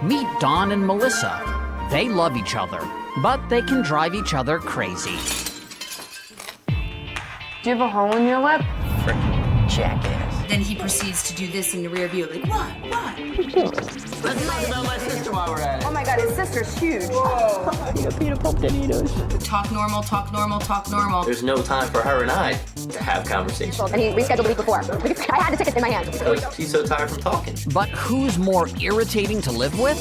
Meet Don and Melissa. They love each other, but they can drive each other crazy. Do you have a hole in your lip? Frickin' jackass. Then he proceeds to do this in the rear view, like, what? Let's talk about my sister while we're at it. Oh my God, his sister's huge. Whoa. You got Peter Pompanitos. Talk normal, talk normal, talk normal. There's no time for her and I to have conversations. And he rescheduled the week before. I had the tickets in my hand. Because she's so tired from talking. But who's more irritating to live with?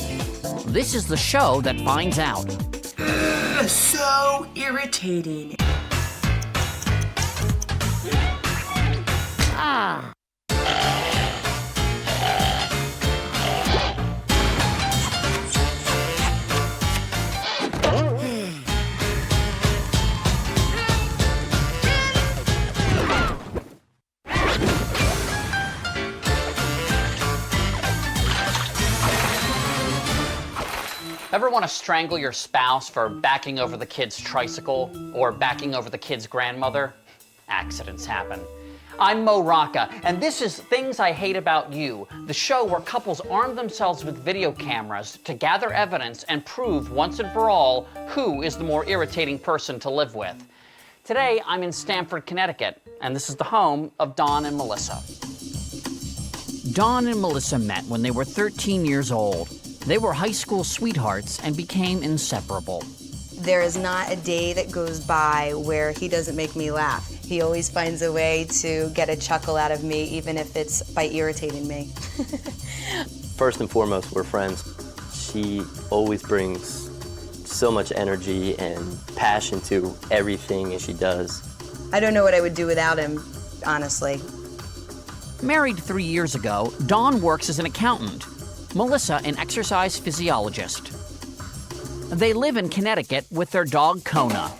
This is the show that finds out. So irritating. Ah. Ever want to strangle your spouse for backing over the kid's tricycle or backing over the kid's grandmother? Accidents happen. I'm Mo Rocca, and this is Things I Hate About You, the show where couples arm themselves with video cameras to gather evidence and prove once and for all who is the more irritating person to live with. Today, I'm in Stamford, Connecticut, and this is the home of Don and Melissa. Don and Melissa met when they were 13 years old. They were high school sweethearts and became inseparable. There is not a day that goes by where he doesn't make me laugh. He always finds a way to get a chuckle out of me, even if it's by irritating me. First and foremost, we're friends. She always brings so much energy and passion to everything that she does. I don't know what I would do without him, honestly. Married 3 years ago, Don works as an accountant. Melissa, an exercise physiologist. They live in Connecticut with their dog, Kona.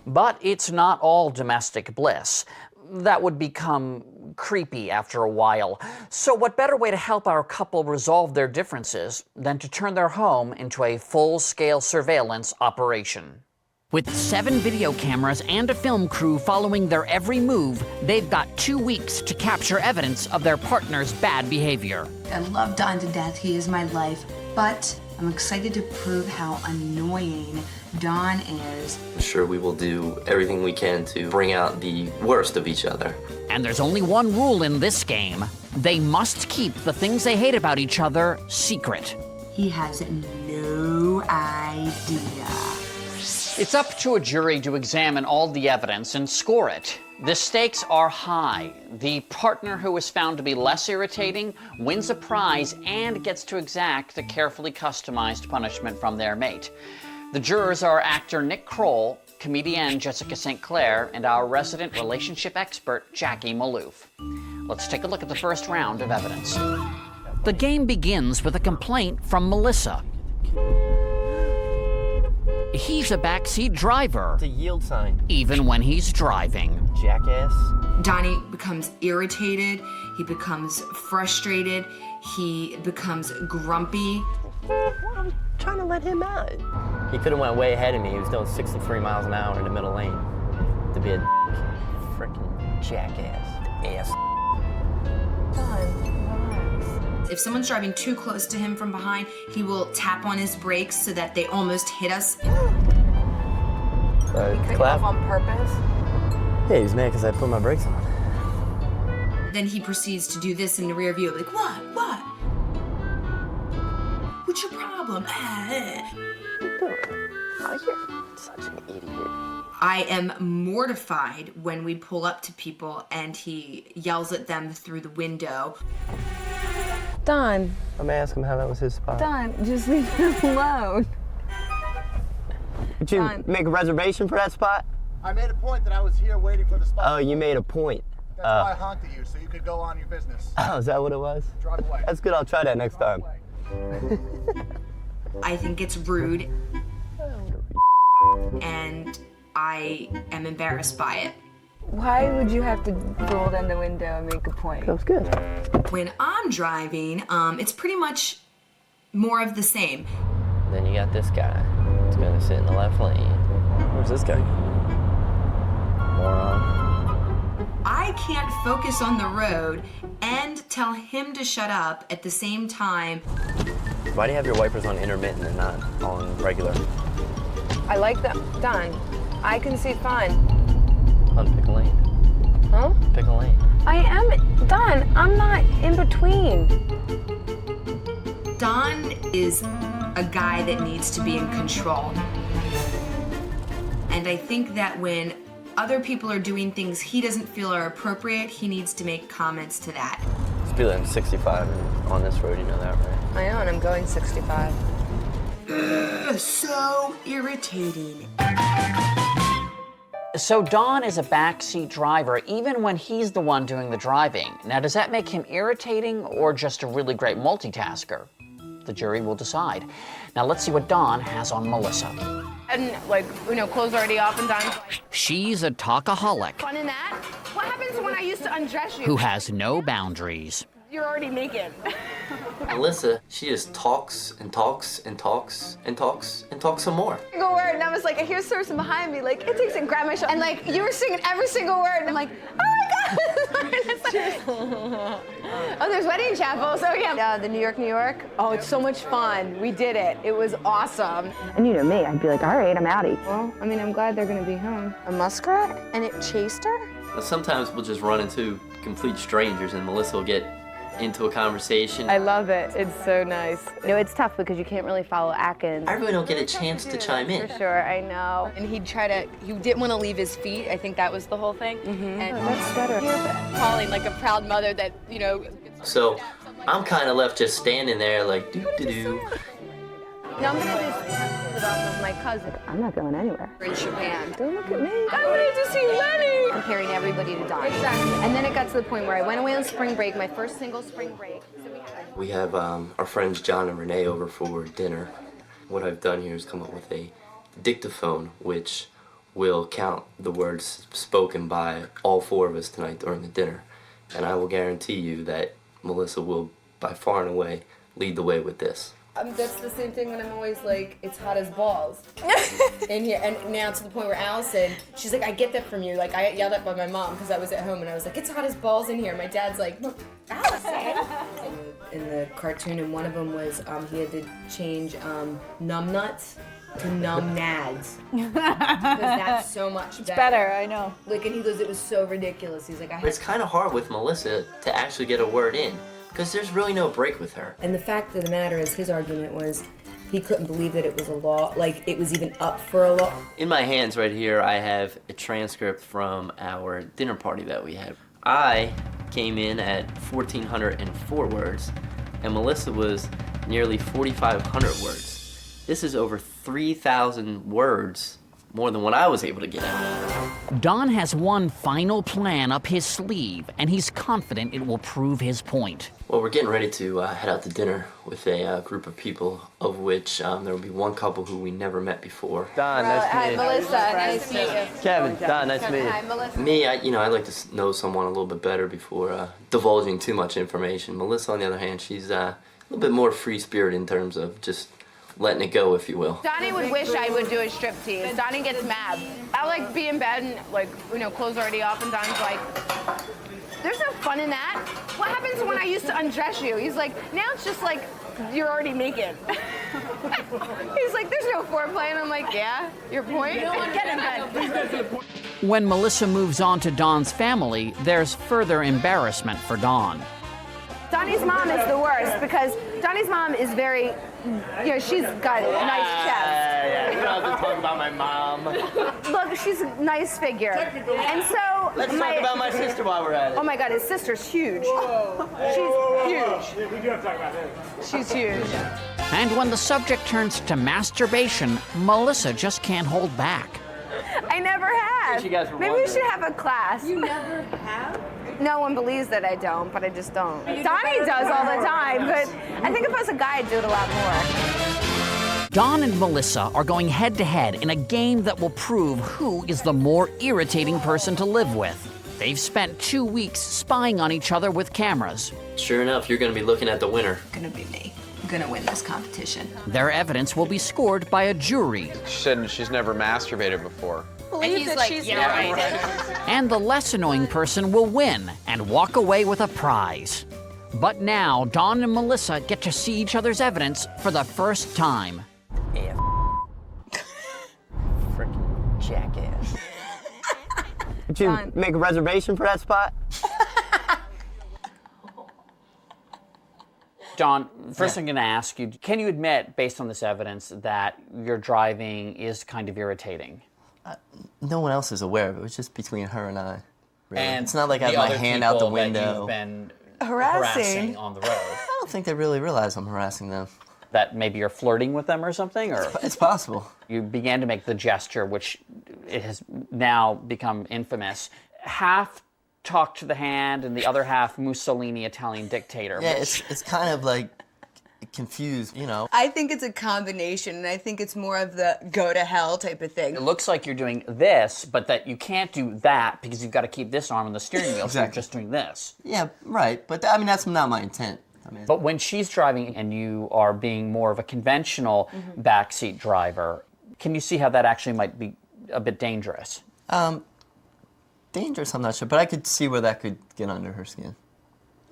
But it's not all domestic bliss. That would become creepy after a while. So what better way to help our couple resolve their differences than to turn their home into a full-scale surveillance operation? With 7 video cameras and a film crew following their every move, they've got 2 weeks to capture evidence of their partner's bad behavior. I love Don to death. He is my life. But I'm excited to prove how annoying Don is. I'm sure we will do everything we can to bring out the worst of each other. And there's only one rule in this game. They must keep the things they hate about each other secret. He has no idea. It's up to a jury to examine all the evidence and score it. The stakes are high. The partner who is found to be less irritating wins a prize and gets to exact a carefully customized punishment from their mate. The jurors are actor Nick Kroll, comedian Jessica St. Clair, and our resident relationship expert, Jackie Maloof. Let's take a look at the first round of evidence. The game begins with a complaint from Melissa. He's a backseat driver. It's a yield sign. Even when he's driving. Jackass. Donnie becomes irritated, he becomes frustrated, he becomes grumpy. I'm trying to let him out. He could have went way ahead of me. He was doing 63 miles an hour in the middle lane. To be a frickin' jackass. Ass. If someoe's driving too close to him from behind, he will tap on his brakes so that they almost hit us. Clap. On purpose? Yeah, he was mad because I put my brakes on. Then he proceeds to do this in the rear view, like, what? What's your problem? You're such an idiot. I am mortified when we pull up to people and he yells at them through the window. Don, I'm gonna ask him how that was his spot. Don, just leave him alone. Did you Don. make a reservation for that spot? I made a point that I was here waiting for the spot. Oh, you made a point. That's why I honked at you, so you could go on your business. Oh, is that what it was? Drive away. That's good, I'll try that next time. I think it's rude. And I am embarrassed by it. Why would you have to roll down the window and make a point? That was good. When I'm driving, it's pretty much more of the same. Then you got this guy. He's gonna sit in the left lane. Where's this guy? Moron. I I can't focus on the road and tell him to shut up at the same time. Why do you have your wipers on intermittent and not on regular? I like them. Done. I can see fine. On pick a lane. Huh? Pick a lane. I am done. I'm not in between. Don is a guy that needs to be in control. And I think that when other people are doing things he doesn't feel are appropriate, he needs to make comments to that. Speed limit 65 on this road, you know that, right? I know, and I'm going 65. So irritating. So Don is a backseat driver even when he's the one doing the driving. Now, does that make him irritating or just a really great multitasker? The jury will decide. Now, let's see what Don has on Melissa. And like, clothes already off and Don's like, She's a talkaholic fun in that? What happens when I used to undress you? who has no boundaries. You're already naked. Melissa, she just talks and talks and talks and talks and talks some more. Single word, and I was like, I hear this person behind me, like, it takes and grab my shoulder. And like, you were singing every single word, and I'm like, oh my God. Oh, there's wedding chapel, so yeah. The New York. Oh, it's so much fun. We did it. It was awesome. And you know me, I'd be like, all right, I'm outie. Well, I mean, I'm glad they're gonna be home. A muskrat? And it chased her? Sometimes we'll just run into complete strangers and Melissa will get into a conversation. I love it. It's so nice. It's tough because you can't really follow Atkins. I really don't get a chance to chime in. For sure, I know. And he didn't want to leave his feet. I think that was the whole thing. And That's better. calling like a proud mother that, So I'm kind of left just standing there like doo-doo-doo. Now I'm gonna just it off of my cousin. I'm not going anywhere. in Japan. Don't look at me. I wanted to see Lenny. Comparing everybody to Don. Exactly. And then it got to the point where I went away on spring break, my first single spring break. So We have our friends John and Renee over for dinner. What I've done here is come up with a dictaphone which will count the words spoken by all four of us tonight during the dinner. And I will guarantee you that Melissa will, by far and away, lead the way with this. That's the same thing when I'm always like, it's hot as balls in here. And now to the point where Allison, she's like, I get that from you. Like, I got yelled at by my mom because I was at home and I was like, it's hot as balls in here. My dad's like, look, Allison. In the cartoon, and one of them was he had to change numb nuts to numb nads. Because that's so much better. I know. Like, and he goes, it was so ridiculous. He's like, It's kind of hard with Melissa to actually get a word in because there's really no break with her. And the fact of the matter is, his argument was he couldn't believe that it was a law, like it was even up for a law. In my hands right here, I have a transcript from our dinner party that we had. I came in at 1,404 words, and Melissa was nearly 4,500 words. This is over 3,000 words more than what I was able to get out. Don has one final plan up his sleeve, and he's confident it will prove his point. Well, we're getting ready to head out to dinner with a group of people, of which there will be one couple who we never met before. Don, nice to meet you. Melissa, nice to meet you. Kevin, Don, nice to meet you. Hi, Melissa. Me, I like to know someone a little bit better before divulging too much information. Melissa, on the other hand, she's a little bit more free-spirited in terms of just letting it go, if you will. Donnie would wish I would do a striptease. Donnie gets mad. I like be in bed and like, clothes already off, and Donnie's like, there's no fun in that. What happens when I used to undress you? He's like, now it's just like, you're already naked. He's like, there's no foreplay, and I'm like, yeah, your point? Get in bed. When Melissa moves on to Don's family, there's further embarrassment for Don. Donnie's mom is the worst because Donnie's mom is very, she's got a nice chest. Yeah, you don't have to talk about my mom. Look, she's a nice figure. And so Let's talk about my sister while we're at it. Oh my God, his sister's huge. She's huge. We do have to talk about this. She's huge. And when the subject turns to masturbation, Melissa just can't hold back. I never have. You guys were Maybe we wondering. should have a class. you never have? No one believes that I don't, but I just don't. Donnie does all the time, but I think if I was a guy, I'd do it a lot more. Don and Melissa are going head-to-head in a game that will prove who is the more irritating person to live with. They've spent 2 weeks spying on each other with cameras. Sure enough, you're going to be looking at the winner. Gonna be me. I'm gonna win this competition. Their evidence will be scored by a jury. She said she's never masturbated before. believe that she's right. And the less annoying person will win and walk away with a prize. But now, Don and Melissa get to see each other's evidence for the first time. Yeah. Freaking jackass. Did you make a reservation for that spot? Don, first I'm going to ask you, can you admit, based on this evidence, that your driving is kind of irritating? No one else is aware of it. It was just between her and I. Really. And it's not like I have my hand out the window. That you've been Harassing on the road. I don't think they really realize I'm harassing them. That maybe you're flirting with them or something? Or It's possible. you began to make the gesture, which it has now become infamous. Half talk to the hand and the other half Mussolini Italian dictator. Yeah, it's kind of like confused, you know. I think it's a combination, and I think it's more of the go to hell type of thing. It looks like you're doing this, but that you can't do that because you've got to keep this arm on the steering wheel, so you're just doing this. Yeah, right. But I mean, that's not my intent. But when she's driving and you are being more of a conventional backseat driver, can you see how that actually might be a bit dangerous? Dangerous, I'm not sure, but I could see where that could get under her skin.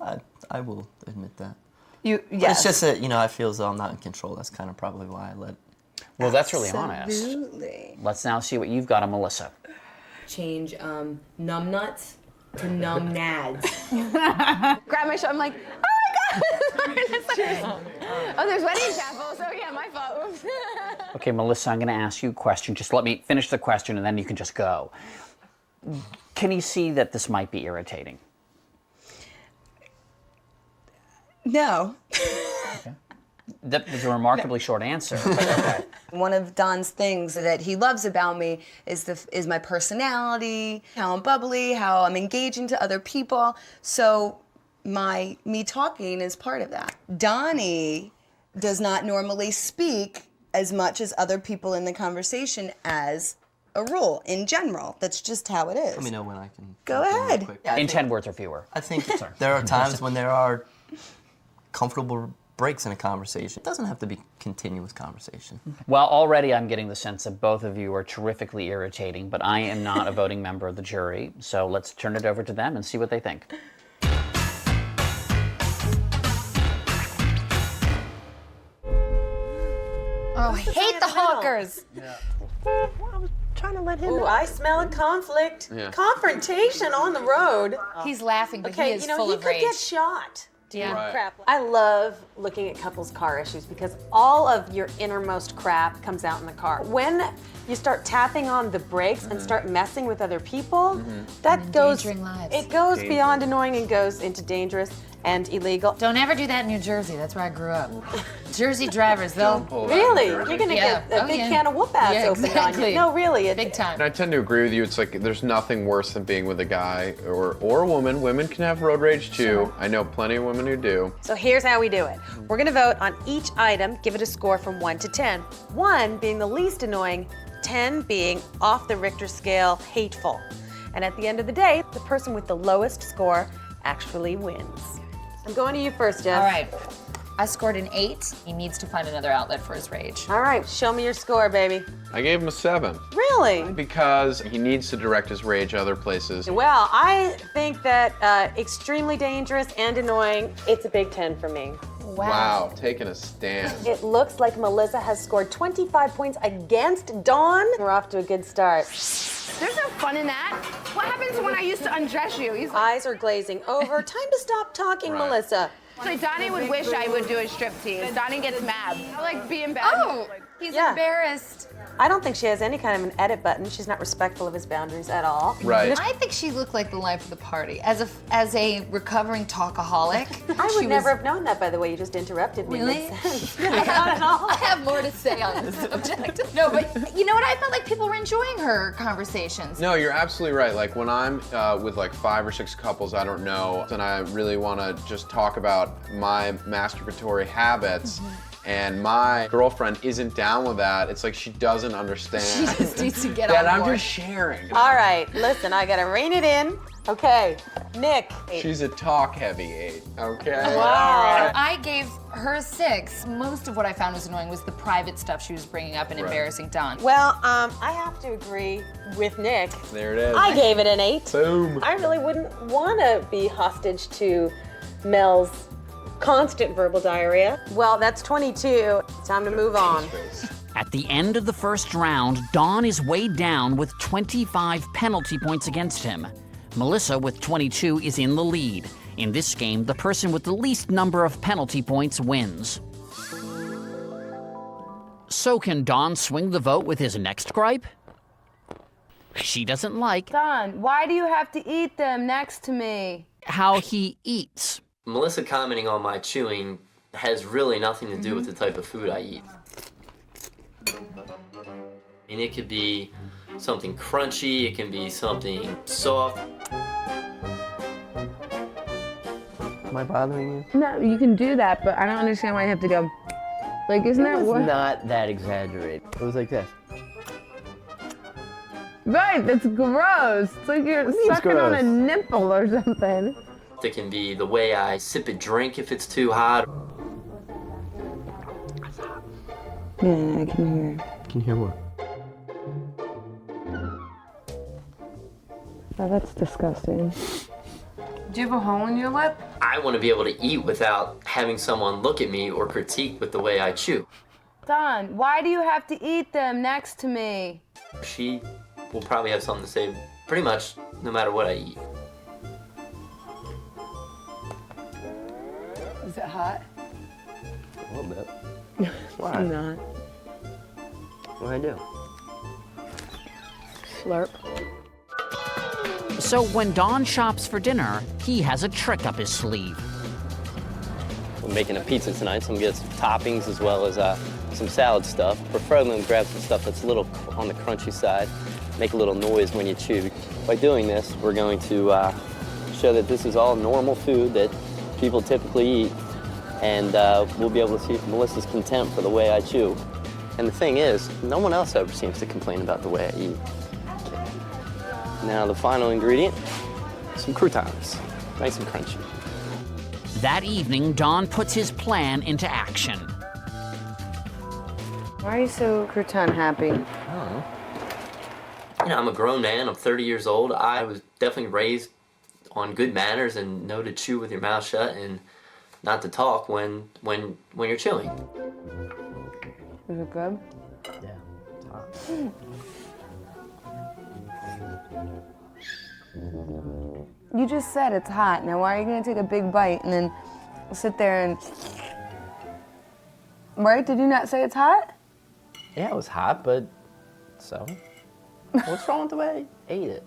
I will admit that. Yes. It's just that, you know, I feel as though I'm not in control. That's kind of probably why I let. Well, that's really honest. Absolutely. Let's now see what you've got on Melissa. Change numb nuts to numb nads. Grab my shirt. I'm like, oh my God. Oh, there's wedding chapel. So yeah, my fault. Oops. Okay, Melissa, I'm going to ask you a question. Just let me finish the question and then you can just go. Can you see that this might be irritating? No. That was a remarkably short answer. Okay. One of Don's things that he loves about me is my personality, how I'm bubbly, how I'm engaging to other people. So me talking is part of that. Donnie does not normally speak as much as other people in the conversation as a rule in general. That's just how it is. Let me know when I can. Go ahead. Yeah, In 10 words or fewer. I think there are times when there are comfortable breaks in a conversation. It doesn't have to be continuous conversation. Well, already I'm getting the sense that both of you are terrifically irritating, but I am not a voting member of the jury, so let's turn it over to them and see what they think. Oh, I hate the hawkers. Trying to let him Ooh, I smell a conflict. Yeah. Confrontation on the road. He's laughing, but Okay, he is you know, full he of could rage. get shot. Yeah. Right. Crap. I love looking at couples' car issues because all of your innermost crap comes out in the car. When you start tapping on the brakes and start messing with other people, that goes. Endangering lives. It goes beyond annoying and goes into dangerous and illegal. Don't ever do that in New Jersey. That's where I grew up. Jersey drivers, they'll... Really? You're gonna Yeah. get a Oh, big yeah. can of whoop ass Yeah, opened on exactly. you. No, really. Big time. And I tend to agree with you. It's like there's nothing worse than being with a guy or a woman. Women can have road rage too. Sure. I know plenty of women who do. So here's how we do it. We're gonna vote on each item, give it a score from 1 to 10. 1 being the least annoying, 10 being off the Richter scale, hateful. And at the end of the day, the person with the lowest score actually wins. I'm going to you first, Jeff. All right. I scored an 8. He needs to find another outlet for his rage. All right, show me your score, baby. I gave him a 7 Really? because he needs to direct his rage other places. Well, I think that extremely dangerous and annoying, it's a big 10 for me. Wow, taking a stand. It looks like Melissa has scored 25 points against Dawn. We're off to a good start. There's no fun in that. What happens when I used to undress you? He's like, Eyes are glazing over. Time to stop talking, Right. Melissa. so Donnie would wish I would do a striptease. Donnie gets mad. I like being bad. Oh, he's Yeah. embarrassed. I don't think she has any kind of an edit button. She's not respectful of his boundaries at all. Right. I think she looked like the life of the party. As a recovering talkaholic. I would she never was- have known that, by the way. You just interrupted me. Really? Makes sense. Not at all. I have more to say on this subject. No, but you know what? I felt like people were enjoying her conversations. No, you're absolutely right. Like when I'm with like 5 or 6 couples I don't know, and I really want to just talk about my masturbatory habits, and my girlfriend isn't down with that, it's like she doesn't understand. She just needs to get that on I'm board. just sharing. All right, listen, I gotta rein it in. Okay, Nick. She's a talk-heavy 8, okay? Wow. I gave her a 6. Most of what I found was annoying was the private stuff she was bringing up and embarrassing Don. Well, I have to agree with Nick. There it is. I gave it an 8. Boom. I really wouldn't want to be hostage to Mel's constant verbal diarrhea. Well, that's 22. Time to move on. At the end of the first round, Don is weighed down with 25 penalty points against him. Melissa, with 22, is in the lead. In this game, the person with the least number of penalty points wins. So can Don swing the vote with his next gripe? She doesn't like Don, why do you have to eat them next to me? how he eats. Melissa commenting on my chewing has really nothing to do with the type of food I eat. And it could be something crunchy, it can be something soft. Am I bothering you? No, you can do that, but I don't understand why you have to go. Like, isn't that It was what? not that exaggerated. It was like this. Right, that's gross. It's like you're What do you mean it's sucking on a gross? nipple or something. It can be the way I sip a drink if it's too hot. Yeah, I can hear. Can you hear what? Oh, that's disgusting. Do you have a hole in your lip? I want to be able to eat without having someone look at me or critique with the way I chew. Don, why do you have to eat them next to me? She will probably have something to say pretty much no matter what I eat. Is it hot? A little bit. Why? Not. What'd I do? Slurp. So when Don shops for dinner, he has a trick up his sleeve. We're making a pizza tonight, so I'm gonna get some toppings as well as some salad stuff. Preferably grab some stuff that's a little on the crunchy side, make a little noise when you chew. By doing this, we're going to show that this is all normal food that people typically eat, and we'll be able to see Melissa's contempt for the way I chew. And the thing is, no one else ever seems to complain about the way I eat. Now the final ingredient, some croutons, nice and crunchy. That evening, Don puts his plan into action. Why are you so crouton happy? You know, I'm a grown man, I'm 30 years old. I was definitely raised on good manners and know to chew with your mouth shut and not to talk when you're chewing. Is it good? Yeah, it's hot. You just said it's hot. Now why are you gonna take a big bite and then sit there and... Right? Did you not say it's hot? Yeah, it was hot, but so? What's wrong with the way I ate it?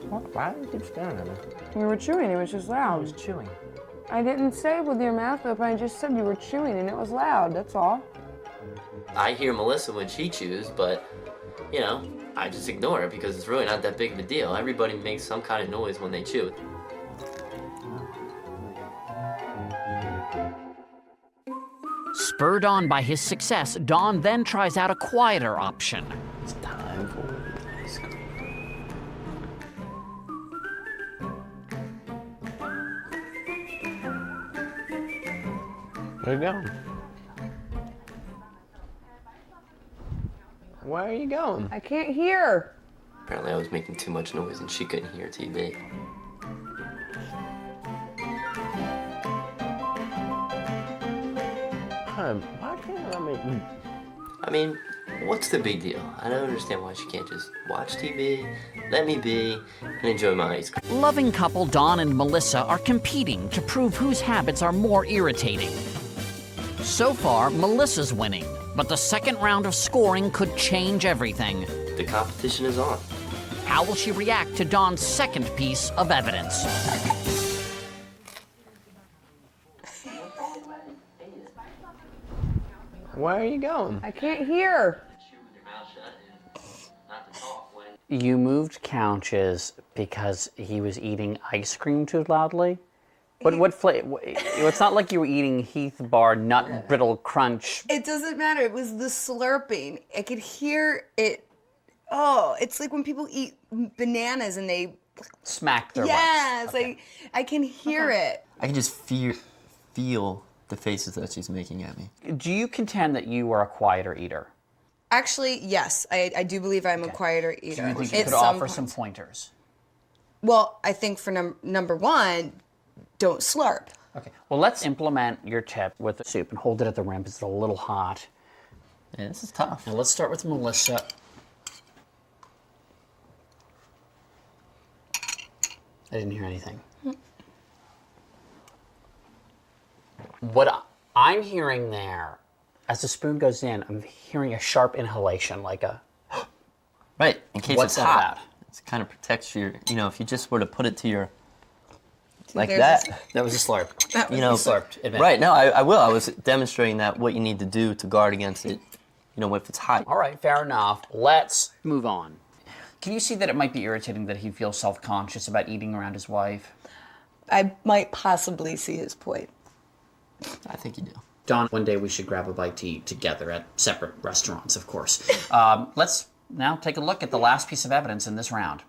What? Why did you keep staring at me? You were chewing, it was just I loud. was chewing. I didn't say with your mouth open, I just said you were chewing and it was loud, that's all. I hear Melissa when she chews, but, you know, I just ignore it because it's really not that big of a deal. Everybody makes some kind of noise when they chew. Spurred on by his success, Don then tries out a quieter option. It's time for ice cream. Where you going? Where are you going? I can't hear. Apparently I was making too much noise and she couldn't hear TV. Why can't I make you? I mean, what's the big deal? I don't understand why she can't just watch TV, let me be, and enjoy my ice cream. Loving couple Don and Melissa are competing to prove whose habits are more irritating. So far, Melissa's winning, but the second round of scoring could change everything. The competition is on. How will she react to Don's second piece of evidence? Where are you going? I can't hear. You moved couches because he was eating ice cream too loudly? What flavor? It's not like you were eating Heath Bar Nut Brittle Crunch. It doesn't matter. It was the slurping. I could hear it Oh, it's like when people eat bananas and they Smack their yeah, lips. it's like I can hear it. I can just feel the faces that she's making at me. Do you contend that you are a quieter eater? Actually, yes, I do believe I'm a quieter eater. Do you think you could offer some pointers? Well, I think for number one, don't slurp. Okay. Well, let's implement your tip with the soup and hold it at the rim because it's a little hot. Yeah, this is tough. Now let's start with Melissa. I didn't hear anything. What I'm hearing there, as the spoon goes in, I'm hearing a sharp inhalation, like a. Right, in case What's it's that hot. about? It kind of protects your, if you just were to put it to your, like there's that. That was a slurp. Slurped. Admit. Right, no, I will. I was demonstrating that what you need to do to guard against it, if it's hot. All right, fair enough. Let's move on. Can you see that it might be irritating that he feels self-conscious about eating around his wife? I might possibly see his point. I think you do. Don, one day we should grab a bite to eat together at separate restaurants, of course. Let's now take a look at the last piece of evidence in this round.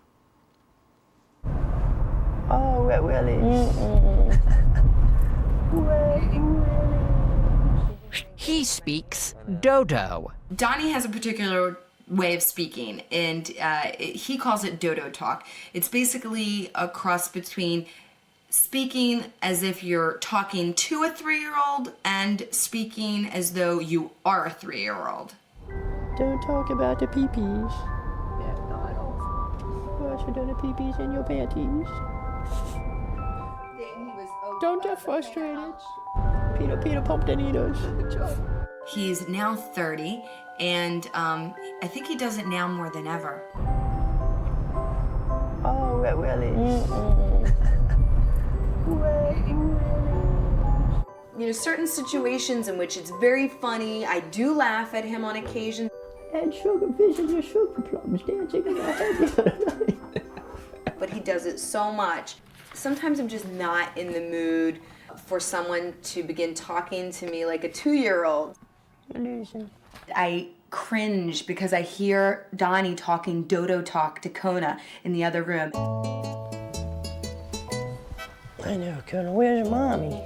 Oh, really? He speaks Dodo. Donnie has a particular way of speaking, and he calls it Dodo talk. It's basically a cross between speaking as if you're talking to a 3-year-old and speaking as though you are a 3-year-old. Don't talk about the pee-pees. Yeah, no, I don't. Wash the pee-pees in your panties. Don't get frustrated. Peter pumped and eaters. He's now 30, and I think he does it now more than ever. Oh, really? Certain situations in which it's very funny. I do laugh at him on occasion. And sugar fishes and sugar plums dancing in my head the other night. But he does it so much. Sometimes I'm just not in the mood for someone to begin talking to me like a 2-year-old. Illusion. I cringe because I hear Donnie talking Dodo talk to Kona in the other room. I know, Kona. Where's mommy?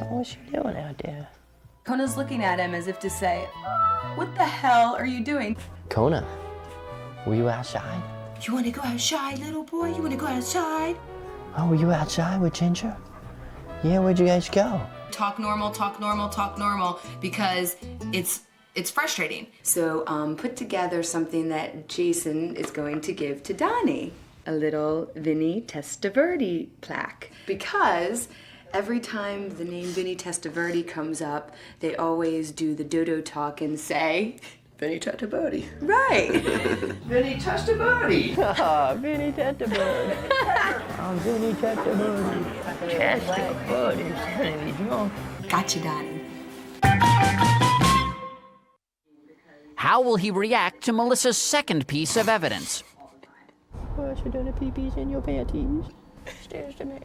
What's she doing out there? Kona's looking at him as if to say, "What the hell are you doing?" Kona, were you outside? You want to go outside, little boy? You want to go outside? Oh, were you outside with Ginger? Yeah, where'd you guys go? Talk normal, talk normal, talk normal, because it's frustrating. So put together something that Jason is going to give to Donnie. A little Vinny Testaverde plaque. Because every time the name Vinny Testaverde comes up, they always do the Dodo talk and say, Vinny Testaverde. Right. Vinny Testaverde. Ah, Vinny Testaverde. I'm Vinny Testaverde. Testaverde is telling me drunk. Gotcha, Donnie. How will he react to Melissa's second piece of evidence? Wash the pee-pees in your panties. Stares to me.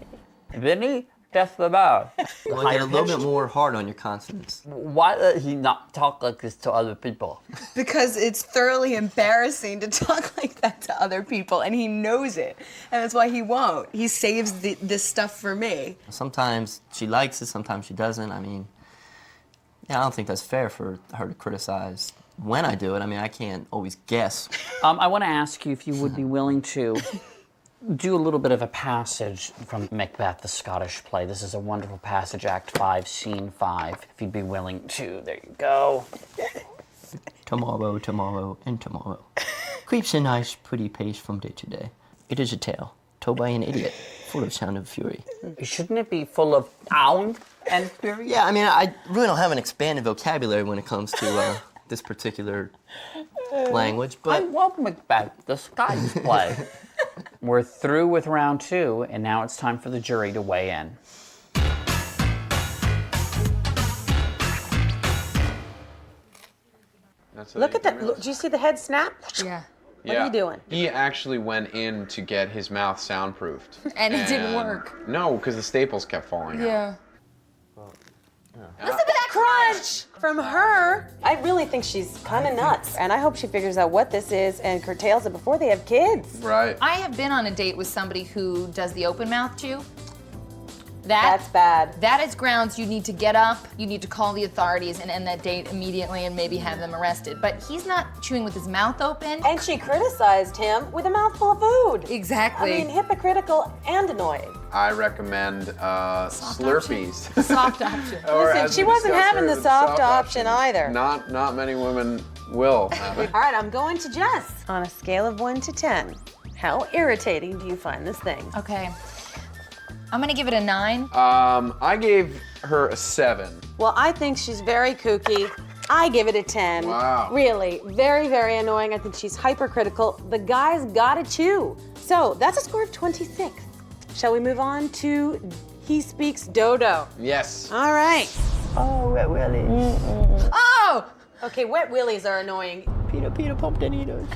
Vinny Testaverde. Well, get a little bit more hard on your consonants. Why does he not talk like this to other people? Because it's thoroughly embarrassing to talk like that to other people, and he knows it. And that's why he won't. He saves this stuff for me. Sometimes she likes it, sometimes she doesn't. I don't think that's fair for her to criticize when I do it. I can't always guess. I want to ask you if you would be willing to do a little bit of a passage from Macbeth, the Scottish play. This is a wonderful passage, Act 5, Scene 5. If you'd be willing to, there you go. Tomorrow, and tomorrow. Creeps a nice, pretty pace from day to day. It is a tale told by an idiot, full of sound and fury. Shouldn't it be full of sound and fury? Yeah, I really don't have an expanded vocabulary when it comes to this particular language, but I love Macbeth, the Scottish play. We're through with round 2, and now it's time for the jury to weigh in. Look at that. Look, do you see the head snap? Yeah. What are you doing? He actually went in to get his mouth soundproofed. And it didn't work. No, because the staples kept falling out. Yeah. Listen to that crunch from her. I really think she's kind of nuts. And I hope she figures out what this is and curtails it before they have kids. Right. I have been on a date with somebody who does the open mouth chew. That's bad. That is grounds you need to get up, you need to call the authorities and end that date immediately and maybe have them arrested. But he's not chewing with his mouth open. And she criticized him with a mouthful of food. Exactly. I mean, hypocritical and annoying. I recommend Slurpees. Soft option. Or, Listen, as she we wasn't discussed having the earlier, soft option either. Not many women will have it. All right, I'm going to Jess. On a scale of 1 to 10, how irritating do you find this thing? Okay. I'm gonna give it a 9. I gave her a 7. Well, I think she's very kooky. I give it a 10. Wow. Really, very, very annoying. I think she's hypercritical. The guy's gotta chew. So that's a score of 26. Shall we move on to He Speaks Dodo? Yes. All right. Oh, wet willies. Oh! Okay, wet willies are annoying. Peter Pumpkinitos.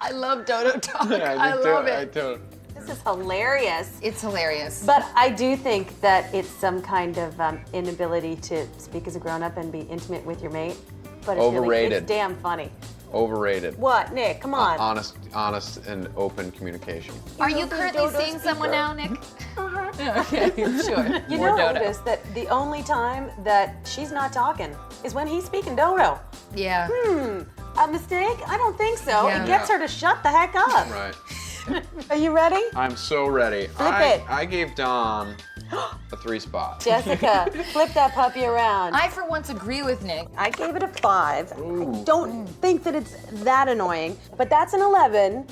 I love Dodo talk. I love it. I do. This is hilarious. It's hilarious. But I do think that it's some kind of inability to speak as a grown-up and be intimate with your mate. But it's Overrated. Really, it's damn funny. Overrated. What, Nick? Come on. Honest and open communication. Are you currently seeing someone now, Nick? Okay, sure. You More notice that the only time that she's not talking is when he's speaking Dodo. Yeah. A mistake? I don't think so. Yeah. It gets her to shut the heck up. Right. Are you ready? I'm so ready. Flip it. I gave Don a 3 spot. Jessica, flip that puppy around. I, for once, agree with Nick. I gave it a 5. I don't think that it's that annoying, but that's an 11.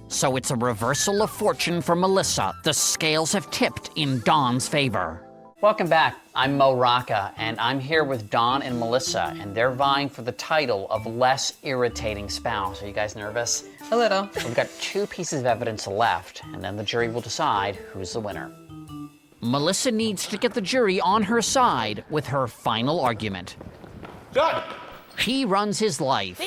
So it's a reversal of fortune for Melissa. The scales have tipped in Don's favor. Welcome back. I'm Mo Rocca, and I'm here with Don and Melissa, and they're vying for the title of less irritating spouse. Are you guys nervous? A little. We've got 2 pieces of evidence left, and then the jury will decide who's the winner. Melissa needs to get the jury on her side with her final argument. Done. He runs his life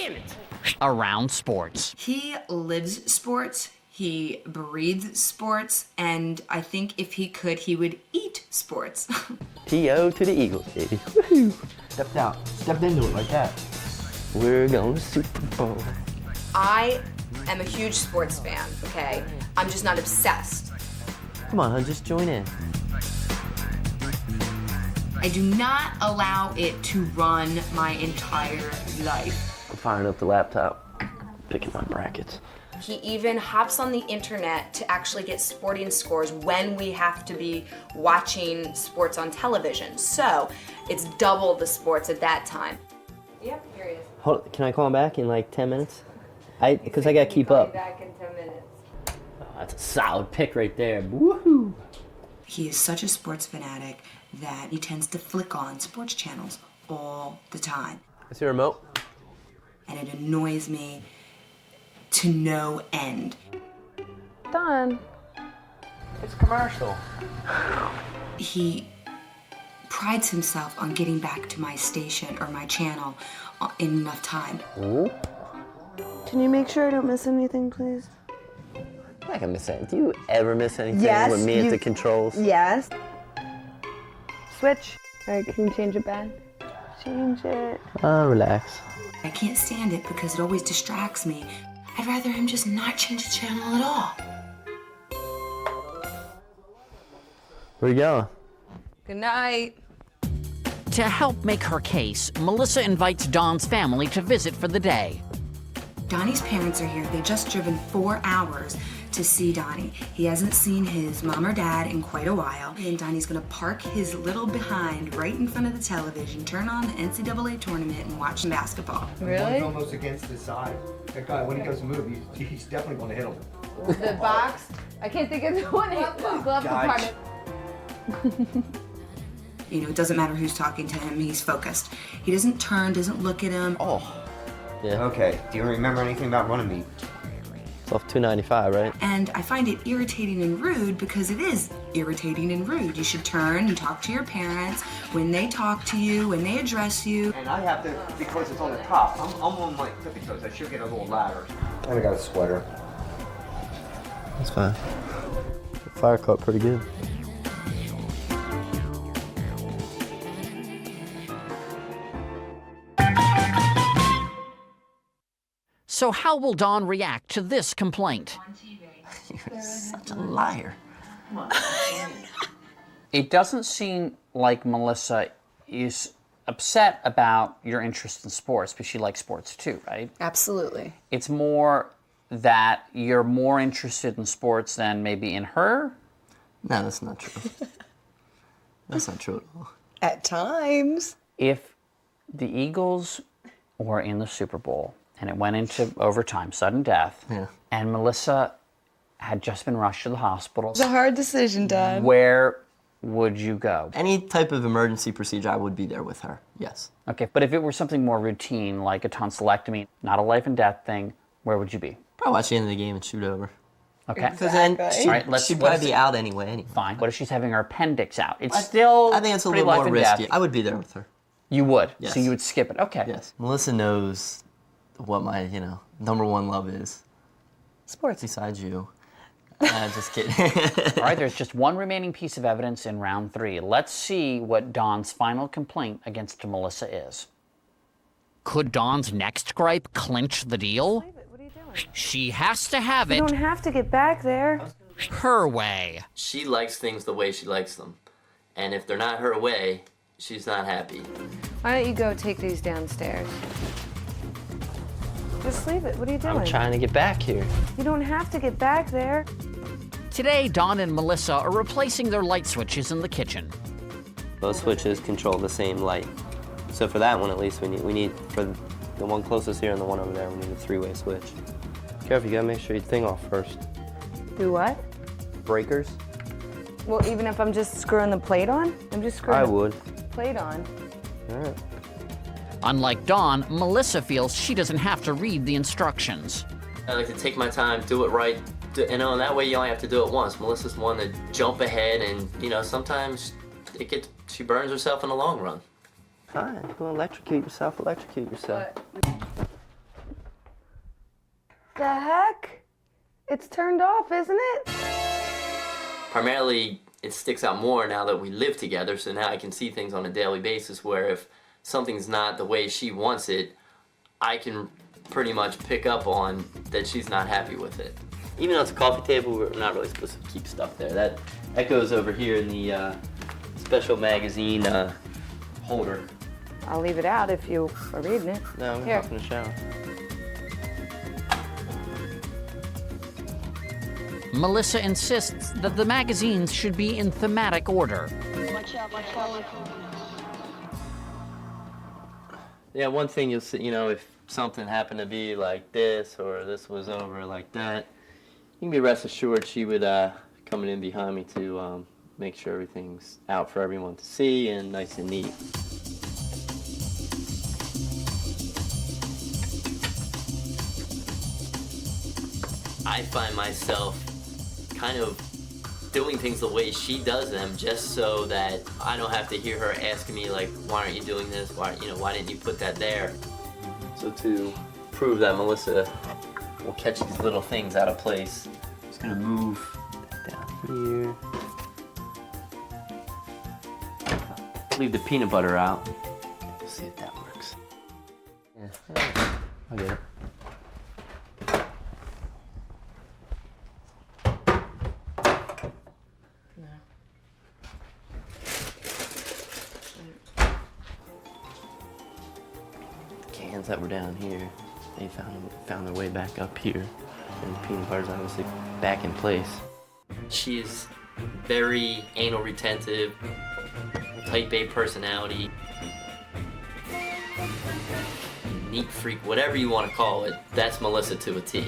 around sports. He lives sports, he breathes sports, and I think if he could, he would eat sports. T.O. to the Eagles, baby. Woohoo! Stepped out. Stepped into it like that. We're going to Super Bowl. I am a huge sports fan, okay? I'm just not obsessed. Come on, hon, just join in. I do not allow it to run my entire life. I'm firing up the laptop, picking my brackets. He even hops on the internet to actually get sporting scores when we have to be watching sports on television. So it's double the sports at that time. Yep, here he is. Hold, can I call him back in like 10 minutes? Because I got to keep up. Back in 10 minutes. Oh, that's a solid pick right there. Woohoo! He is such a sports fanatic that he tends to flick on sports channels all the time. Is your remote? And it annoys me to no end. Done. It's commercial. He prides himself on getting back to my station or my channel in enough time. Ooh. Can you make sure I don't miss anything, please? I'm not gonna miss anything. Do you ever miss anything with me at the controls? Yes. Switch. All right, can you change it back? Change it. Oh, relax. I can't stand it because it always distracts me. I'd rather him just not change the channel at all. Where you going? Good night. To help make her case, Melissa invites Don's family to visit for the day. Donnie's parents are here. They've just driven 4 hours to see Donnie. He hasn't seen his mom or dad in quite a while. And Donnie's gonna park his little behind right in front of the television, turn on the NCAA tournament, and watch some basketball. Really? Almost against his side. That guy, when he goes to move, he's definitely going to hit him. The box. I can't think of the one. The glove Guys. compartment. You know, it doesn't matter who's talking to him, he's focused. He doesn't turn, doesn't look at him. Oh. Yeah. Okay, do you remember anything about running meat? It's off 295, right? And I find it irritating and rude because it is irritating and rude. You should turn and talk to your parents when they talk to you, when they address you. And I have to, because it's on the top, I'm on my tippy toes. I should get a little ladder. And I got a sweater. That's fine. The fire caught pretty good. So how will Don react to this complaint? You're such a liar. It doesn't seem like Melissa is upset about your interest in sports, because she likes sports too, right? Absolutely. It's more that you're more interested in sports than maybe in her? No, that's not true. That's not true at all. At times. If the Eagles were in the Super Bowl and it went into overtime, sudden death, and Melissa had just been rushed to the hospital, It's a hard decision, Don. where would you go? Any type of emergency procedure, I would be there with her, yes. Okay, but if it were something more routine, like a tonsillectomy, not a life and death thing, where would you be? Probably watch the end of the game and shoot over. Okay. Because then Exactly. she'd, All right, she'd probably be out anyway. Fine. What if she's having her appendix out? It's still I think it's a pretty little life more and death. risky. I would be there with her. You would? Yes. So you would skip it? Okay. Yes. Melissa knows what my, number one love is. Sports. Besides you. Just kidding. All right, there's just one remaining piece of evidence in round 3. Let's see what Don's final complaint against Melissa is. Could Don's next gripe clinch the deal? What are you doing? She has to have You it don't have to get back there. her way. She likes things the way she likes them. And if they're not her way, she's not happy. Why don't you go take these downstairs? Just leave it. What are you doing? I'm trying to get back here. You don't have to get back there. Today, Don and Melissa are replacing their light switches in the kitchen. Both switches control the same light. So for that one, at least, we need for the one closest here and the one over there, we need a 3-way switch. Careful, you gotta make sure your thing off first. Do what? Breakers? Well, even if I'm just screwing the plate on? I'm just screwing I the would. plate on. All right. Unlike Don, Melissa feels she doesn't have to read the instructions. I like to take my time, do it right, and that way you only have to do it once. Melissa's one to jump ahead, and sometimes she burns herself in the long run. Fine, go electrocute yourself, The heck? It's turned off, isn't it? Primarily, it sticks out more now that we live together, so now I can see things on a daily basis where if something's not the way she wants it, I can pretty much pick up on that she's not happy with it. Even though it's a coffee table, we're not really supposed to keep stuff there. That goes over here in the special magazine holder. I'll leave it out if you are reading it. No, I'm Here. gonna hop in the shower. Melissa insists that the magazines should be in thematic order. Yeah, one thing you'll see, if something happened to be like this or this was over like that, you can be rest assured she would coming in behind me to make sure everything's out for everyone to see and nice and neat. I find myself kind of doing things the way she does them just so that I don't have to hear her asking me like, why aren't you doing this? Why didn't you put that there? So to prove that Melissa will catch these little things out of place, I'm just gonna move down here. Leave the peanut butter out. See if that works. Yeah, I'll get it. Cans that were down here, they found their way back up here, and the peanut butter's obviously back in place. She's very anal retentive, type A personality, neat freak, whatever you want to call it. That's Melissa to a T.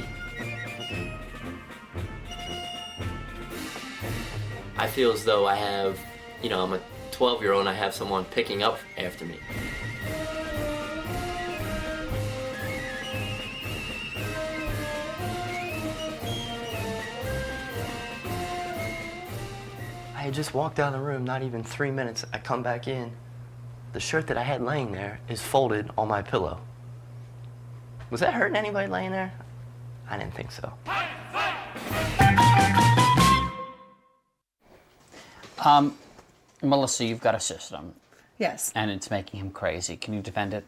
I feel as though I have, I'm a 12-year-old and I have someone picking up after me. I had just walked out of the room, not even 3 minutes. I come back in. The shirt that I had laying there is folded on my pillow. Was that hurting anybody laying there? I didn't think so. Melissa, you've got a system, Yes. and it's making him crazy. Can you defend it?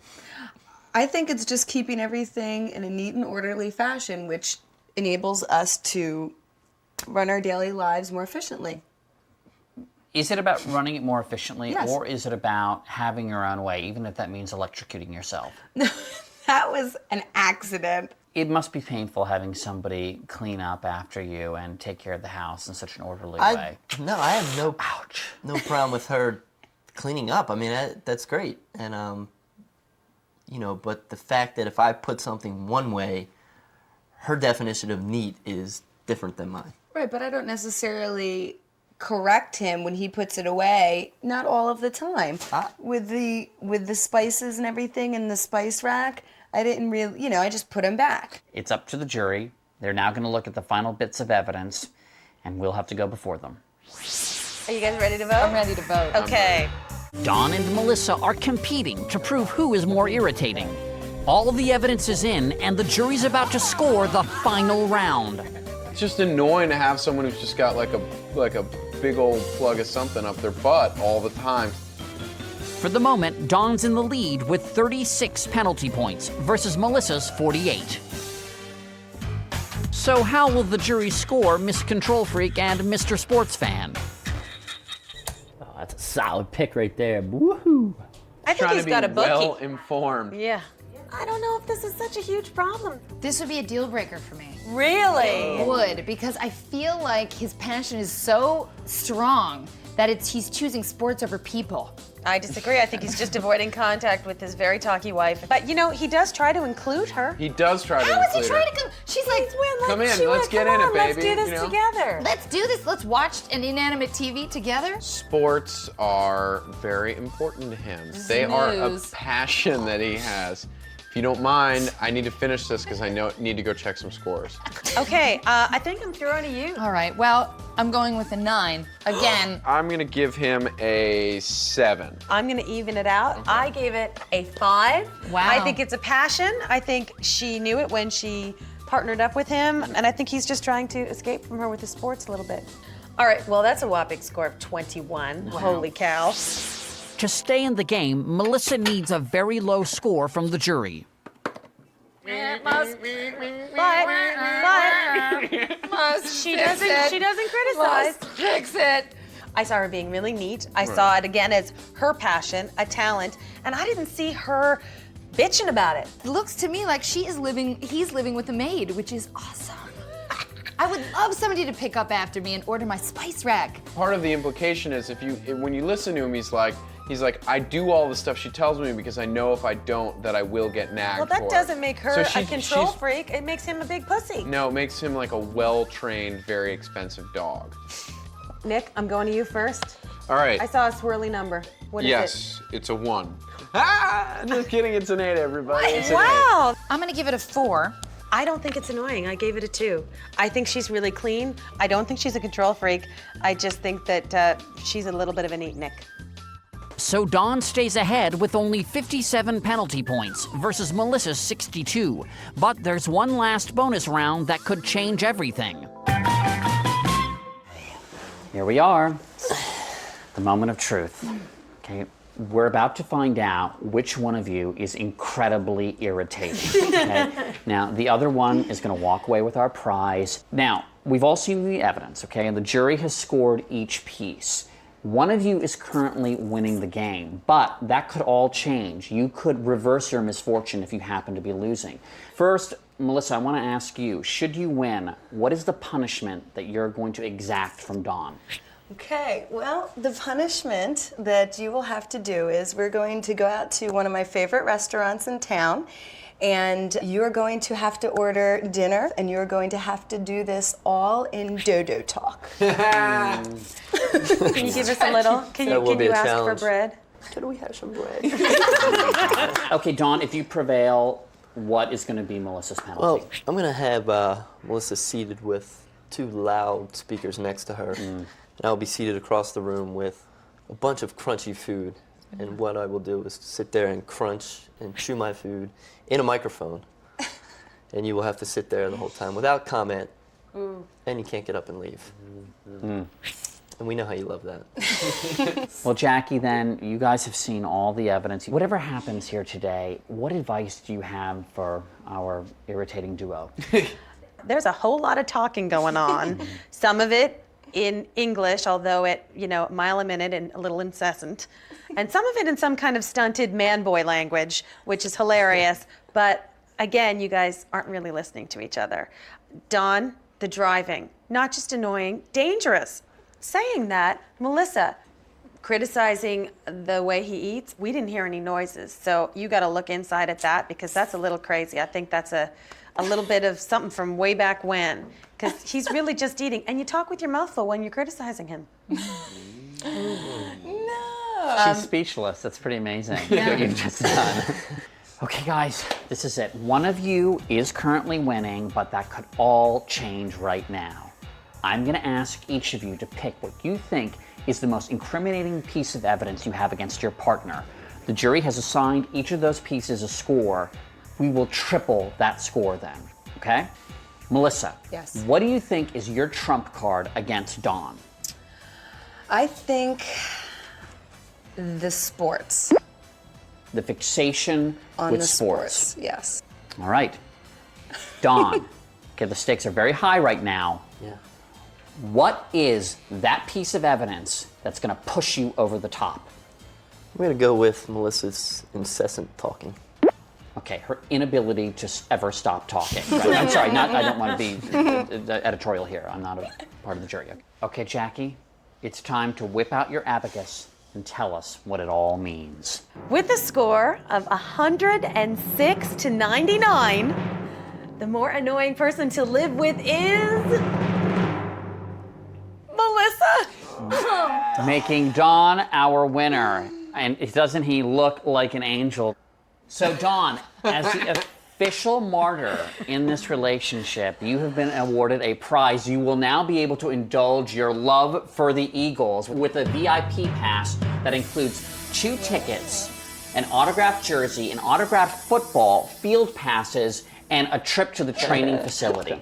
I think it's just keeping everything in a neat and orderly fashion, which enables us to run our daily lives more efficiently. Is it about running it more efficiently, Yes. or is it about having your own way, even if that means electrocuting yourself? That was an accident. It must be painful having somebody clean up after you and take care of the house in such an orderly way. No, I have no problem with her cleaning up. I mean, that's great. And, you know, but the fact that if I put something one way, her definition of neat is different than mine. Right, but I don't necessarily correct him when he puts it away. Not all of the time. With the spices and everything in the spice rack, I didn't really, you know, I just put them back. It's up to the jury. They're now going to look at the final bits of evidence, and we'll have to go before them. Are you guys ready to vote? I'm ready to vote. Okay. Don and Melissa are competing to prove who is more irritating. All of the evidence is in, and the jury's about to score the final round. It's just annoying to have someone who's just got like a big old plug of something up their butt all the time. For the moment, Don's in the lead with 36 penalty points versus Melissa's 48. So how will the jury score Miss Control Freak and Mr. Sports Fan? Oh, that's a solid pick right there. Woohoo! I think Trying he's to be got a bookie. well informed. Yeah. I don't know if this is such a huge problem. This would be a deal breaker for me. Really? Would, because I feel like his passion is so strong that he's choosing sports over people. I disagree. I think he's just avoiding contact with his very talky wife. But you know, he does try to include her. He does try to How is include he her. trying to come? She's like, Come in, let's get in it, Let's baby. do this you know? together. let's do this. Let's watch an inanimate TV together. Sports are very important to him. They are a Snooze. passion that he has. If you don't mind, I need to finish this because I need to go check some scores. Okay, I think I'm throwing to you. All right, well, I'm going with a 9. Again, I'm gonna give him a 7. I'm gonna even it out. I gave it a 5. Wow. I think it's a passion. I think she knew it when she partnered up with him, and I think he's just trying to escape from her with his sports a little bit. All right, well, that's a whopping score of 21. Holy cow. To stay in the game, Melissa needs a very low score from the jury. But she doesn't criticize. fix it. I saw her being really neat. I saw it again as her passion, a talent, and I didn't see her bitching about it. It looks to me like he's living with a maid, which is awesome. I would love somebody to pick up after me and order my spice rack. Part of the implication is when you listen to him, he's like, I do all the stuff she tells me because I know if I don't, that I will get nagged Well, that for it." doesn't make her So a control she's- freak. It makes him a big pussy. No, it makes him like a well-trained, very expensive dog. Nick, I'm going to you first. All right. I saw a swirly number. What is Yes, it's a 1. Just kidding, it's an 8, everybody. It's it? an 8. Wow. I'm gonna give it a 4. I don't think it's annoying. I gave it a 2. I think she's really clean. I don't think she's a control freak. I just think that she's a little bit of a neat Nick. So Don stays ahead with only 57 penalty points versus Melissa's 62. But there's one last bonus round that could change everything. Here we are, the moment of truth. Okay, we're about to find out which one of you is incredibly irritating. Okay? Now, the other one is going to walk away with our prize. Now, we've all seen the evidence, okay, and the jury has scored each piece. One of you is currently winning the game, but that could all change. You could reverse your misfortune if you happen to be losing. First, Melissa, I want to ask you, should you win, what is the punishment that you're going to exact from Don? Okay, well, the punishment that you will have to do is we're going to go out to one of my favorite restaurants in town, and you're going to have to order dinner, and you're going to have to do this all in Dodo talk. Can you give us a little? Can you ask for bread? Could we have some bread? Okay, Don, if you prevail, what is going to be Melissa's penalty? Well, I'm going to have Melissa seated with 2 loud speakers next to her. And I'll be seated across the room with a bunch of crunchy food. And what I will do is sit there and crunch and chew my food in a microphone. And you will have to sit there the whole time without comment. And you can't get up and leave. And we know how you love that. Well, Jackie, then, you guys have seen all the evidence. Whatever happens here today, what advice do you have for our irritating duo? There's a whole lot of talking going on. Some of it in English, although at, a mile a minute and a little incessant. And some of it in some kind of stunted man-boy language, which is hilarious. But again, you guys aren't really listening to each other. Don, the driving, not just annoying, dangerous. Saying that, Melissa, criticizing the way he eats, we didn't hear any noises. So you got to look inside at that, because that's a little crazy. I think that's a little bit of something from way back when, because he's really just eating. And you talk with your mouth full when you're criticizing him. She's speechless. That's pretty amazing what you've just done. Okay, guys, this is it. One of you is currently winning, but that could all change right now. I'm going to ask each of you to pick what you think is the most incriminating piece of evidence you have against your partner. The jury has assigned each of those pieces a score. We will triple that score then, okay? Melissa, Yes. What do you think is your trump card against Don? I think the sports. The fixation On with the sports. Yes. All right. Don, okay, the stakes are very high right now. Yeah. What is that piece of evidence that's going to push you over the top? I'm going to go with Melissa's incessant talking. Okay, her inability to ever stop talking. Right? I'm sorry, I don't want to be editorial here. I'm not a part of the jury. Okay, Jackie, it's time to whip out your abacus and tell us what it all means. With a score of 106 to 99, the more annoying person to live with is Melissa. Making Don our winner. And doesn't he look like an angel? So Don, as the official martyr in this relationship, you have been awarded a prize. You will now be able to indulge your love for the Eagles with a VIP pass that includes 2 tickets, an autographed jersey, an autographed football, field passes, and a trip to the training facility.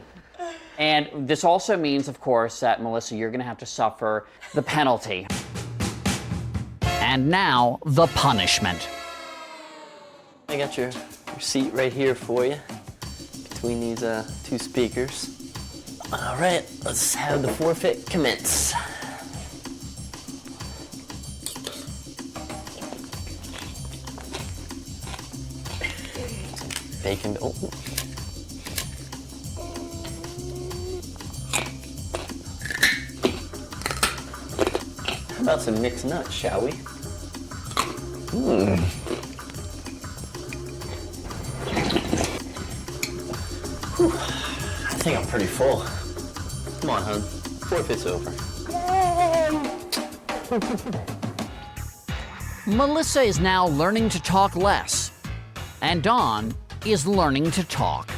And this also means, of course, that, Melissa, you're going to have to suffer the penalty. And now, the punishment. I got your seat right here for you, between these 2 speakers. All right, let's have the forfeit commence. Bacon, oh. How about some mixed nuts, shall we? Whew. I think I'm pretty full. Come on, hon. Forfeit's over. Melissa is now learning to talk less, and Don is learning to talk.